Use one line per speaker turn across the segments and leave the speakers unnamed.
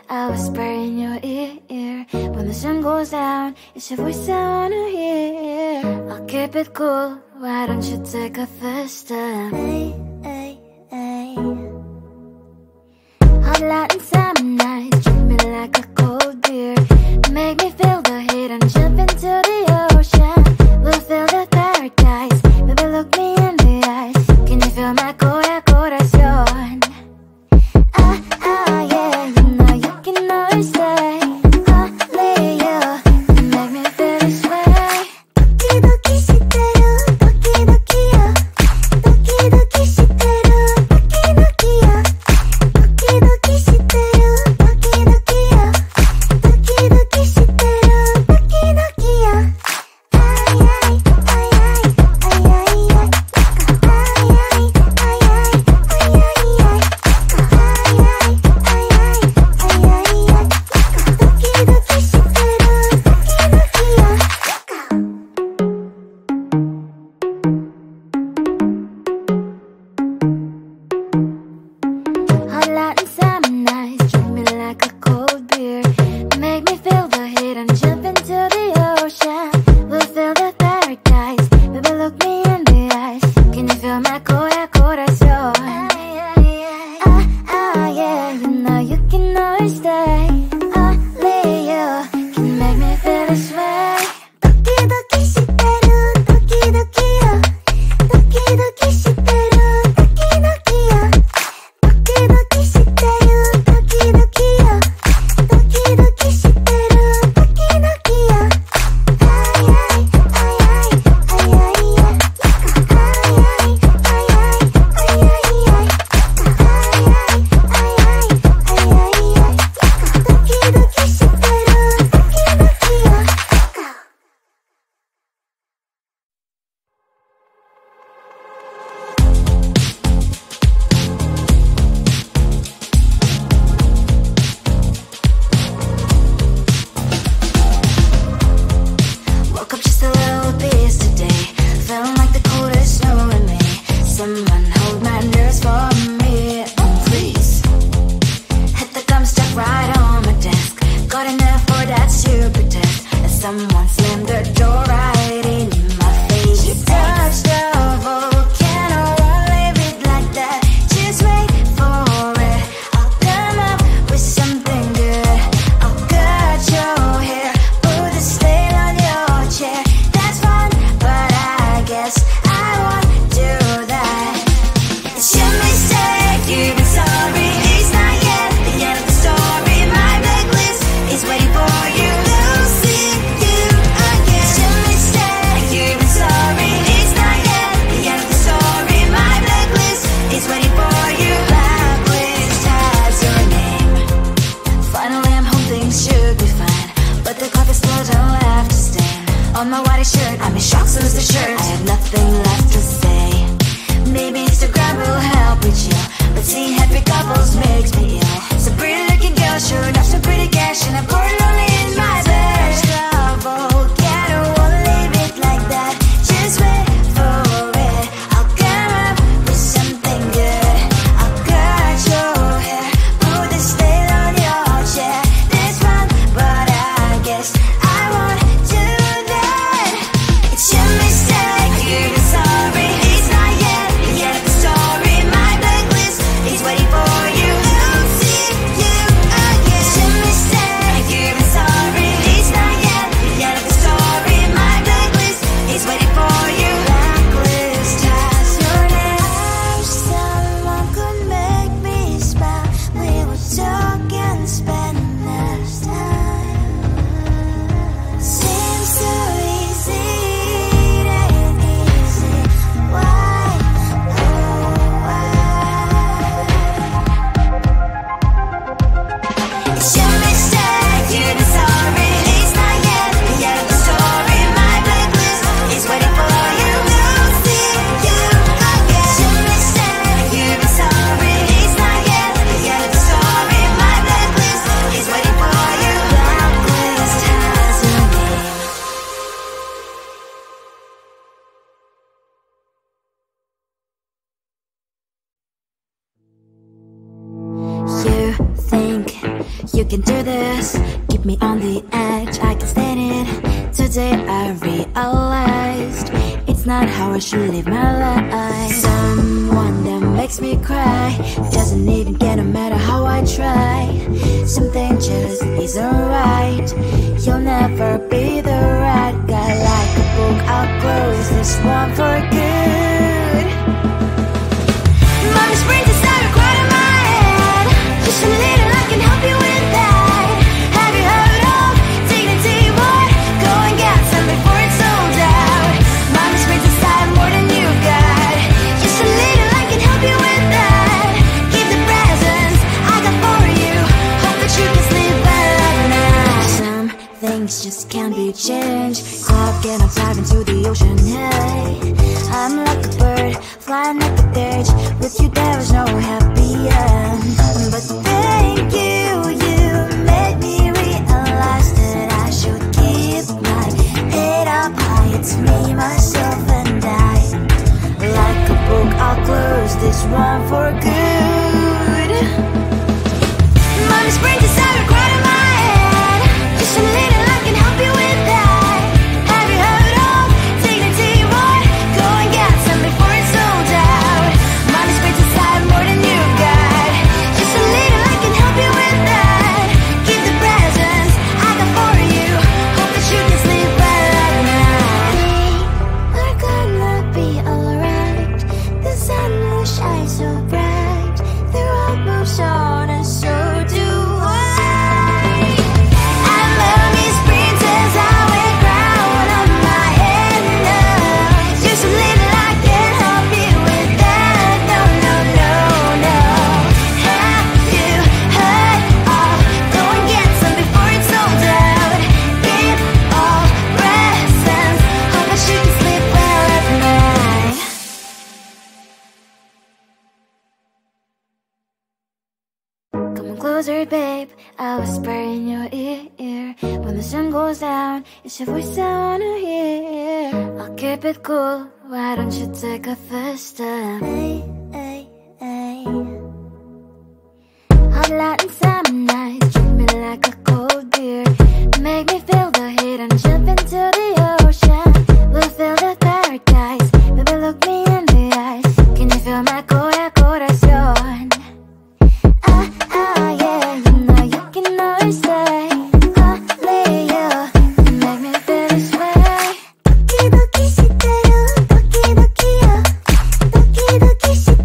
I whisper in your ear. When the sun goes down, it's your voice I wanna hear. I'll keep it cool, why don't you take a first step? Hey, hey, hey. Hot light and summer nights, treat me like a cold beer. Make me feel the heat and jump into the ocean. We'll feel the paradise, baby look me in the eyes. Can you feel my corazón? Yeah, you know you can always stay. Only you can make me feel this way. Doki doki shiteru, doki doki yo. Doki doki shiteru, doki doki yo. Doki doki shiteru, doki doki yo. Doki doki shiteru, doki doki yo. Ay ay ay ay ay ay ay. Ay ay ay ay ay ay ay. Hot light and summer nights, treat me like a cold beer. Make me feel the heat and jump into the ocean. We'll feel the paradise, baby look me in the eyes. Can you feel my corazón? Yeah, you know you can always stay. Only you can make me feel this way. Doki doki shiteru, doki doki yo. Doki doki shiteru, doki doki yo. Doki doki shiteru, doki doki yo. Doki doki shiteru, doki doki yo. Ay ay ay ay ay ay ay. Ay ay ay ay ay ay ay. Woke up just a little pissed today. Feeling like the coldest snow in me. Someone hold my nerves for me, please. Hit the gum stuck right on my desk. Got enough for that stupid test. And someone slammed the door right in my face. You touched the volcano, won't leave it like that. Just wait for it. I'll come up with something good. I'll cut your hair, put a stain on your chair. That's fun, but I guess I won't do that. It's your mistake, you've been sorry. It's not yet the end of the story. My blacklist is waiting for you. Losing you again. It's your mistake, you've been sorry. It's not yet the end of the story. My blacklist is waiting for you. Blacklist has your name. Finally I'm home, things should be fine. But the clock is still don't have to stand. On my white shirt, I'm in shock, so is the shirt. I have nothing left to say. Maybe Instagram will help with you, but seeing happy couples makes me ill. Some pretty looking girl showing off some pretty cash, and I'm pouring lonely in my bed. Volcano, won't leave it like that. Just wait for it. I'll come up with something good. I'll cut your hair, put the stain on your chair. That's fun, but I guess I won't do that. It's your mistake, you've been sorry. It's not yet the end of the story. My blacklist is waiting for you. Losing you again. It's your mistake, you've been can do this. Keep me on the edge, I can stand it. Today I realized it's not how I should live my life. Someone that makes me cry doesn't even get no matter how I try. Something just isn't right. You'll never be the right guy. Like a book, I'll close this one for good. Mommy's brains inside are quite in my head. Just a little, I can help you with that. Have you heard of dignity, boy? Go and get some before it's sold out. Mommy's brains inside more than you got. Just a little, I can help you with that. Keep the presents I got for you. Hope that you can sleep well at night. Some things just can't be changed. Clock and I'm diving to the ocean, hey. I'm like a bird, flying like a cage. With you there was no happy end. But thank you, you made me realize that I should keep my head up high. It's me, myself and I. Like a book, I'll close this one for good. Mommy's brains inside are quite in my head. Just a little, I can help you with that. Have you heard of dignity, boy? Go and get some before it's sold out. Mommy's brains inside more than you got. Just a little, I can help you with that. Keep the presents I got for you. Hope that you can sleep well at night. We're gonna be alright. The sun will shine so bright. The road moves on and so do I. And mommy's princess, I wear crown on my head now. Just a little, I can help you with that. No, no, no, no. Have you heard of? Go and get some before it's sold out. Give all presents. Hope that you can sleep well at night. Come on closer, babe. I'll whisper in your ear. When the sun goes down, it's your voice I wanna hear. I'll keep it cool. Why don't you take a first step? Hey, hey, hey. Hot light and summer nights, treat me like a cold beer. Make me feel the heat and jump into the ocean. We'll feel the paradise. Baby, look me in the eyes. Can you feel my corazón? Yeah, you can always say only you make me feel this way. Doki doki shiteru, doki doki yo. Doki doki shiteru.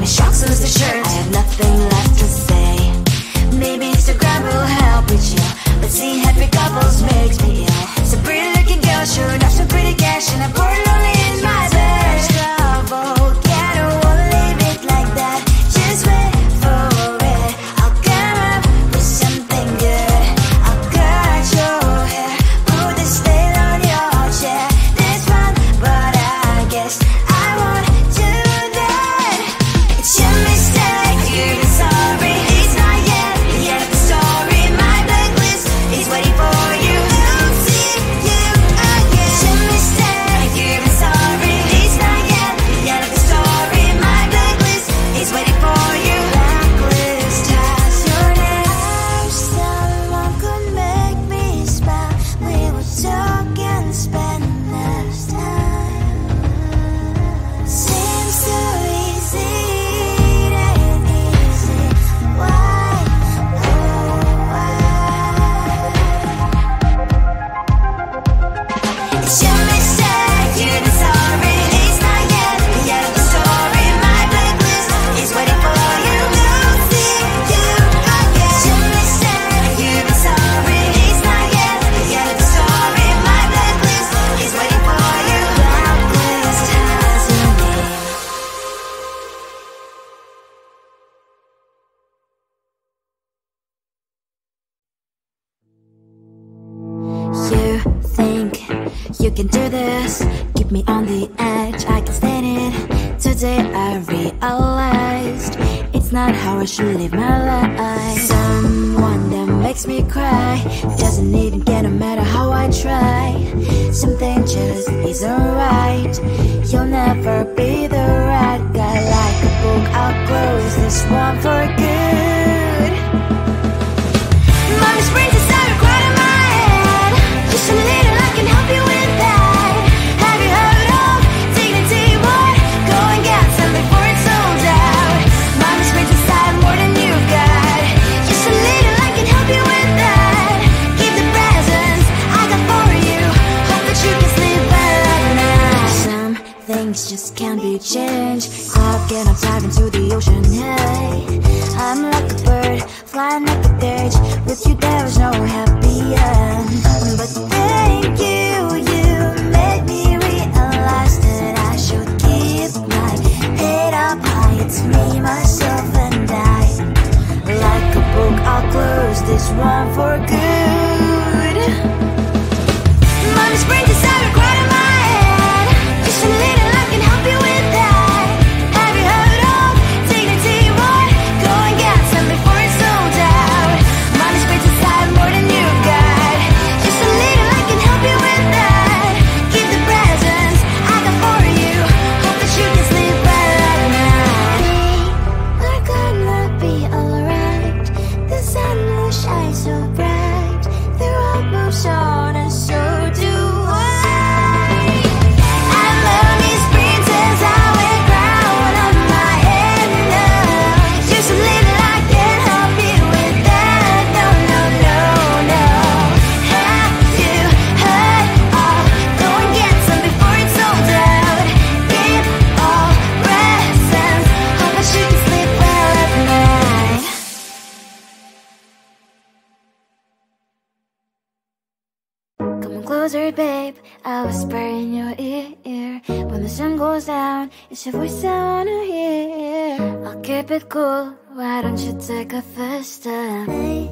me shocked, so lose the shirt. I have nothing left to say. Maybe Instagram will help with you, but seeing happy couples makes me ill. Some pretty looking girl showing off some pretty cash, and I'm bored lonely in my bed. Trouble, yeah, I don't wanna leave it like that. Just wait for it. I'll come up with something good. I'll cut your hair, put this veil on your chair. This one, but I guess I won't do that. It's your mistake, you're sorry. It's not yet the end of the story. My blacklist is waiting for you. I'll see you again. It's your mistake, you're sorry. It's not yet the end of the story. My blacklist is waiting for you. Blacklist has your name. I wish someone could make me smile. We would talk and spend less time. Seems so easy, it ain't easy. Why, oh why? It's your mistake, you're sorry. It's not yet the end of the story. My blacklist is waiting for you. I'll see you again. It's your mistake, you're sorry. It's not yet the end of the story. My blacklist is waiting for you. Blacklist has your name. You think you can do this, keep me on the edge, I can stand it. Today I realized it's not how I should live my life. Someone that makes me cry doesn't even get, no matter how I try. Something just isn't right. You'll never be the right guy. Like a book, I'll close this one for good. Mommy's brains inside right in my head. Just a little, I can help you with that. Have you heard of dignity? What? Go and get some before it's sold out. Mommy's brains inside more than you've got. Just a little, I can help you with that. Keep the presents I got for you. Hope that you can sleep well at night. Some things just can't be changed. Cloud and I'm diving to the ocean. Hey, I'm like a bird flying up a cage. With you there was no happy end. But thank you, you made me realize that I should keep my head up high. It's me, myself and I. Like a book, I'll close this one for good. Mommy's brains inside right in my head. Just a little, I can help you with that. Have you heard of dignity? What? Go and get some before it's sold out. Mommy's brains inside more than you've got. Just a little, I can help you with that. Keep the presents I got for you. Hope that you can sleep well at night. We're gonna be alright. The sun will shine so bright. The road moves on and so do I. I love these princess, I wear crown on my head now. Just a little, I can help you with that. No, no, no, no. Have you heard of? Go and get some before it's sold out. Give all presents. Hope that you can sleep well at night. Come on closer, babe, I'll whisper in your ear. When the sun goes down, it's your voice I wanna hear. I'll keep it cool, why don't you take a first step? Hey,